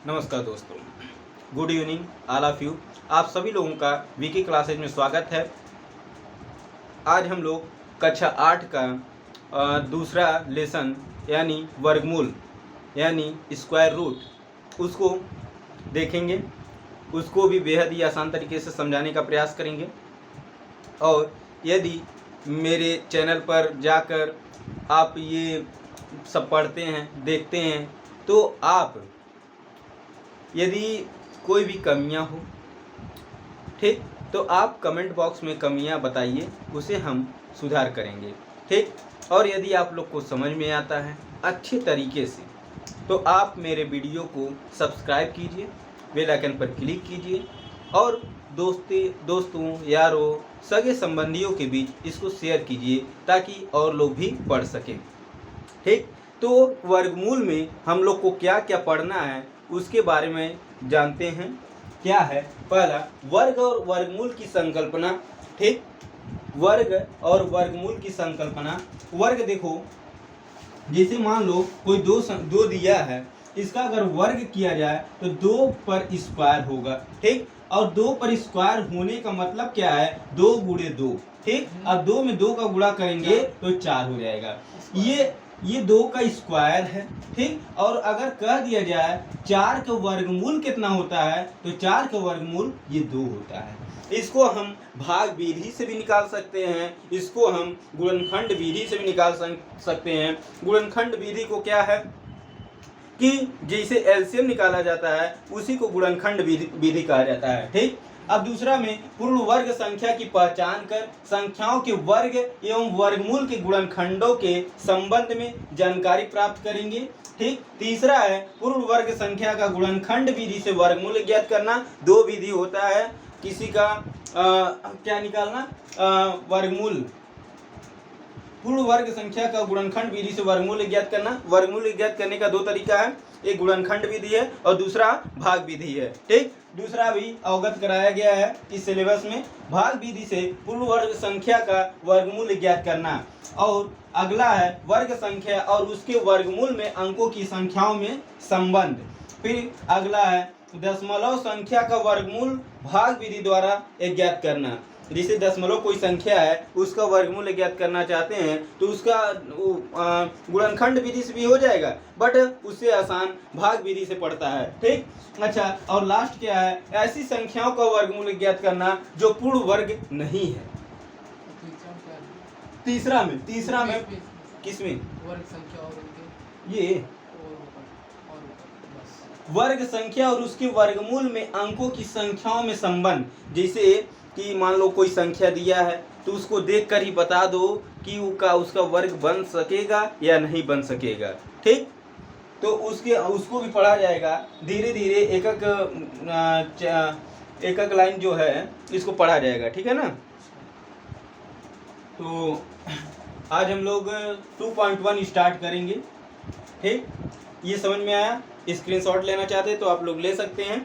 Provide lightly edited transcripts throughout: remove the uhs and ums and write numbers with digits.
नमस्कार दोस्तों, good evening all of you. आप सभी लोगों का वीके क्लासेज में स्वागत है। आज हम लोग कक्षा 8 का दूसरा लेसन यानी वर्गमूल यानी स्क्वायर रूट उसको देखेंगे। उसको भी बेहद ही आसान तरीके से समझाने का प्रयास करेंगे। और यदि मेरे चैनल पर जाकर आप ये सब पढ़ते हैं, देखते हैं, तो आप यदि कोई भी कमियां हो, ठीक, तो आप कमेंट बॉक्स में कमियां बताइए, उसे हम सुधार करेंगे, ठीक। और यदि आप लोग को समझ में आता है अच्छे तरीके से, तो आप मेरे वीडियो को सब्सक्राइब कीजिए, बेल आइकन पर क्लिक कीजिए और दोस्तों, यारों, सगे संबंधियों के बीच इसको शेयर कीजिए ताकि और लोग भी पढ़ सकें, ठीक। तो वर्गमूल में हम लोग को क्या क्या पढ़ना है उसके बारे में जानते हैं। क्या है? पहला, वर्ग और वर्गमूल की संकल्पना, ठीक। वर्ग और वर्गमूल की संकल्पना। वर्ग देखो, जैसे मान लो कोई दो दिया है, इसका अगर वर्ग किया जाए तो 2 पर स्क्वायर होगा, ठीक। और 2 पर स्क्वायर होने का मतलब क्या है? 2 गुणे 2, ठीक। अब 2 में 2 का गुणा करेंगे तो 4 हो जाएगा। ये 2 का स्क्वायर है, ठीक। और अगर कह दिया जाए 4 का वर्गमूल कितना होता है, तो 4 का वर्गमूल ये 2 होता है। इसको हम भाग विधि से भी निकाल सकते हैं, इसको हम गुणनखंड विधि से भी निकाल सकते हैं। गुणनखंड विधि को क्या है कि जैसे एलसीएम निकाला जाता है उसी को गुणनखंड विधि कहा जाता है, ठीक। अब दूसरा में पूर्ण वर्ग संख्या की पहचान कर संख्याओं के वर्ग एवं वर्गमूल के गुणनखंडों के संबंध में जानकारी प्राप्त करेंगे, ठीक। तीसरा है पूर्ण वर्ग संख्या का गुणनखंड विधि से वर्गमूल ज्ञात करना। 2 विधि होता है किसी का क्या निकालना, वर्गमूल, पूर्ण वर्ग संख्या का गुणनखंड विधि से वर्गमूल ज्ञात करना। वर्गमूल ज्ञात करने का 2 तरीका है, एक गुणनखंड विधि है और दूसरा भाग विधि है, ठीक। दूसरा भी अवगत कराया गया है इस सिलेबस में। भाग विधि से पूर्ण वर्ग संख्या का वर्गमूल ज्ञात करना। और अगला है वर्ग संख्या और उसके वर्गमूल में अंकों की संख्याओं में संबंध। फिर अगला है दशमलव संख्या का वर्गमूल भाग विधि द्वारा ज्ञात करना। जैसे दशमलव कोई संख्या है, उसका वर्गमूल ज्ञात करना चाहते हैं तो उसका गुणनखंड विधि से भी हो जाएगा, बट उससे आसान भाग विधि से पड़ता है, ठीक। अच्छा, और लास्ट क्या है? ऐसी संख्याओं का वर्गमूल ज्ञात करना जो पूर्ण वर्ग नहीं है। तीसरा में किसमें? वर्ग संख्या और ये वर्ग संख्या और उसके वर्गमूल में अंकों की संख्याओं में संबंध। जैसे कि मान लो कोई संख्या दिया है तो उसको देखकर ही बता दो कि उसका वर्ग बन सकेगा या नहीं बन सकेगा, ठीक। तो उसको भी पढ़ा जाएगा धीरे धीरे, एक एक लाइन जो है इसको पढ़ा जाएगा, ठीक है ना। तो आज हम लोग 2.1 स्टार्ट करेंगे, ठीक। ये समझ में आया? स्क्रीनशॉट लेना चाहते तो आप लोग ले सकते हैं।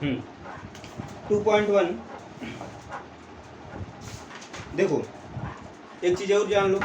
हम्म 2.1 देखो, एक चीज और जान लो,